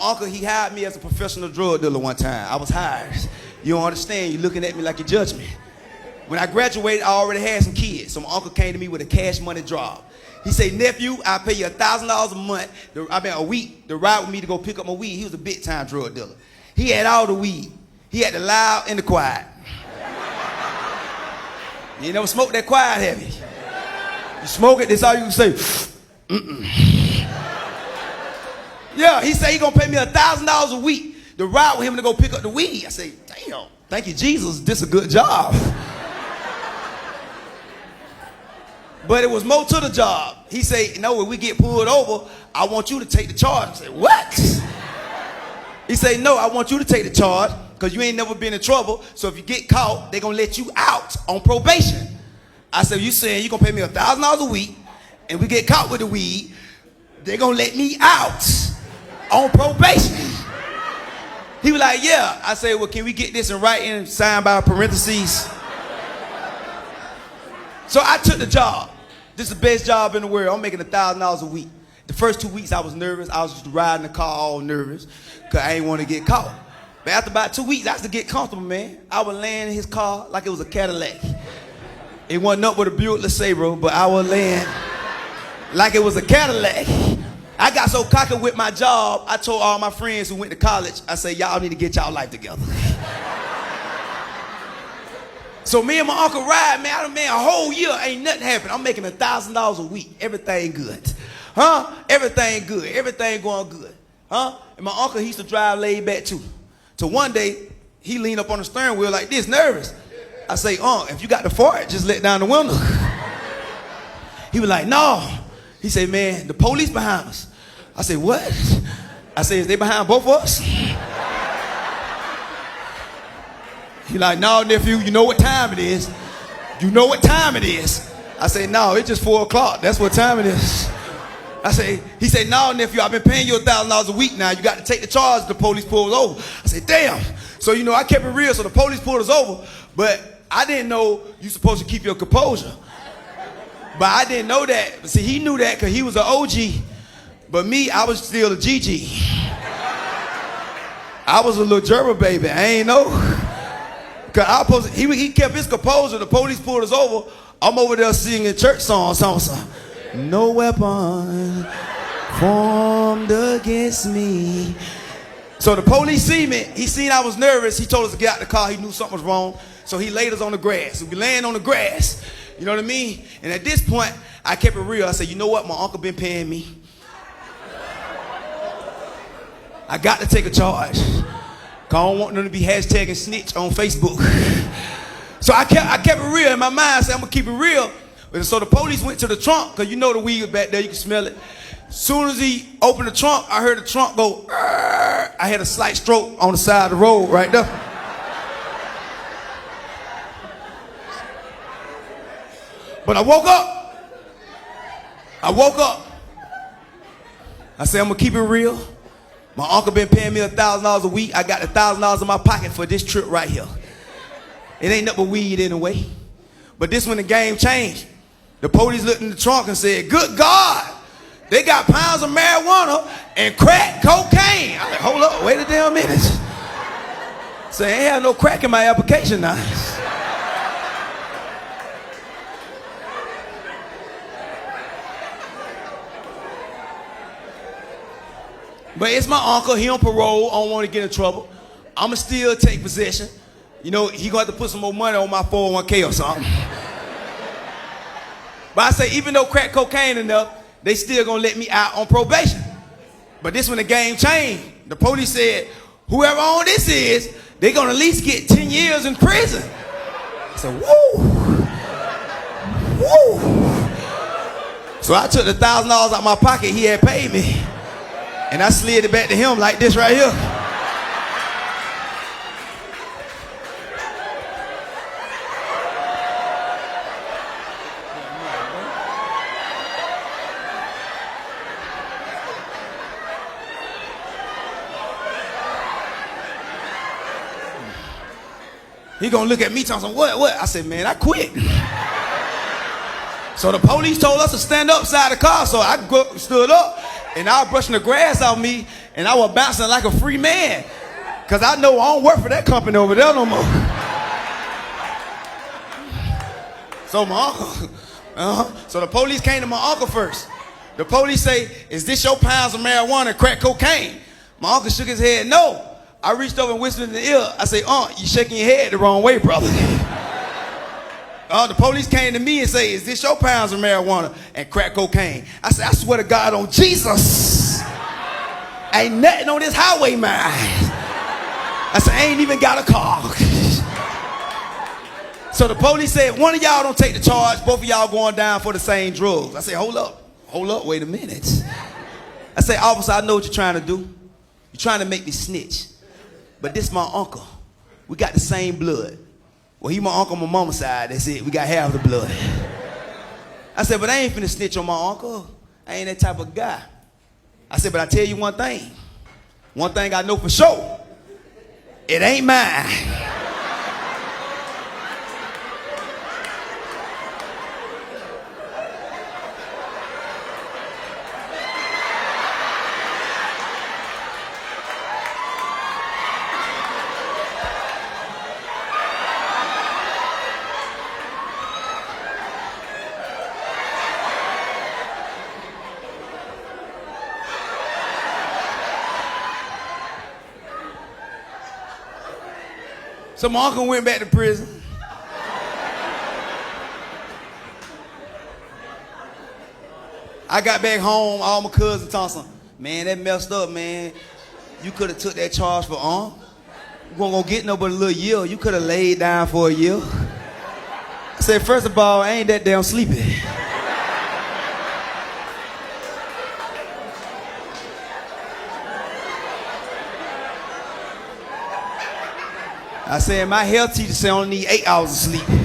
uncle, he hired me as a professional drug dealer one time. I was hired. You don't understand. You're looking at me like you judge me. When I graduated, I already had some kids. So my uncle came to me with a cash money job. He said, nephew, I'll pay you $1,000 a month, a week, to ride with me to go pick up my weed. He was a big-time drug dealer. He had all the weed. He had the loud and the quiet. You never smoked that quiet, have you? You smoke it, that's all you can say. Yeah, he said he gonna pay me $1,000 a week to ride with him to go pick up the weed. I say, damn, thank you, Jesus, this is a good job. But it was more to the job. He said, when we get pulled over, I want you to take the charge. I said, what? He said, no, I want you to take the charge because you ain't never been in trouble. So if you get caught, they're going to let you out on probation. I said, you saying you're going to pay me $1,000 a week and we get caught with the weed, they're going to let me out on probation. He was like, yeah. I said, well, can we get this in writing, signed by parentheses? So I took the job. This is the best job in the world. I'm making $1,000 a week. The first 2 weeks I was nervous. I was just riding the car all nervous because I didn't want to get caught. But after about 2 weeks, I used to get comfortable, man. I would land in his car like it was a Cadillac. It wasn't up with a Buick LeSabre, but I would land like it was a Cadillac. I got so cocky with my job, I told all my friends who went to college, I said, y'all need to get y'all life together. So me and my uncle ride, man, a whole year ain't nothing happened. I'm making $1,000 a week. Everything good. Huh? Everything good. Everything going good. Huh? And my uncle, he used to drive laid back too. So one day, he leaned up on the steering wheel like this, nervous. I say, if you got the fart, just let down the window. He was like, no. He said, man, the police behind us. I said, what? I said, is they behind both of us? He like, no, nephew, you know what time it is. You know what time it is. I say, no, it's just 4 o'clock. That's what time it is. He said, no, nephew, I've been paying you $1,000 a week now. You got to take the charge if the police pull us over. I said, damn. So, I kept it real. So the police pulled us over, but I didn't know you supposed to keep your composure. But I didn't know that. But see, he knew that because he was an OG. But me, I was still a GG. I was a little gerber baby. I ain't know. Cause he kept his composure. The police pulled us over. I'm over there singing church songs. No weapon formed against me. So the police see me. He seen I was nervous. He told us to get out the car. He knew something was wrong. So he laid us on the grass. We laying on the grass. You know what I mean? And at this point, I kept it real. I said, you know what? My uncle been paying me. I got to take a charge. I don't want them to be hashtagging snitch on Facebook. So I kept it real in my mind. I said, I'm going to keep it real. So the police went to the trunk, because the weed was back there. You can smell it. As soon as he opened the trunk, I heard the trunk go, Arr! I had a slight stroke on the side of the road right there. But I woke up. I said, I'm going to keep it real. My uncle been paying me $1,000 a week. I got $1,000 in my pocket for this trip right here. It ain't nothing but weed anyway. But this when the game changed. The police looked in the trunk and said, good God, they got pounds of marijuana and crack cocaine. I like, hold up, wait a damn minute. So I ain't have no crack in my application now. But it's my uncle. He on parole. I don't want to get in trouble. I'ma still take possession. He gonna have to put some more money on my 401k or something. But I say, even though crack cocaine enough, they still gonna let me out on probation. But this when the game changed. The police said, whoever on this is, they gonna at least get 10 years in prison. I said, woo. So I took the $1,000 out of my pocket he had paid me. And I slid it back to him like this right here. He gonna look at me talking, what? I said, man, I quit. So the police told us to stand up side the car, so I stood up. And I was brushing the grass off me, And I was bouncing like a free man. Because I know I don't work for that company over there no more. So my uncle, so the police came to my uncle first. The police say, is this your pounds of marijuana and crack cocaine? My uncle shook his head, no. I reached over and whispered in the ear. I say, you shaking your head the wrong way, brother. The police came to me and say, is this your pounds of marijuana and crack cocaine? I said, I swear to God on Jesus, ain't nothing on this highway, man. I said, I ain't even got a car. So the police said, one of y'all don't take the charge, both of y'all going down for the same drugs. I said, hold up, wait a minute. I said, officer, I know what you're trying to do. You're trying to make me snitch. But this my uncle. We got the same blood. Well, he my uncle on my mama's side. That's it. We got half the blood. I said, but I ain't finna snitch on my uncle. I ain't that type of guy. I said, but I tell you one thing. One thing I know for sure. It ain't mine. So my uncle went back to prison. I got back home, all my cousins talking, man, that messed up, man. You could have took that charge for You weren't gonna get no but a little year. You could have laid down for a year. I said, first of all, I ain't that damn sleepy. I said, my health teacher said I only need 8 hours of sleep.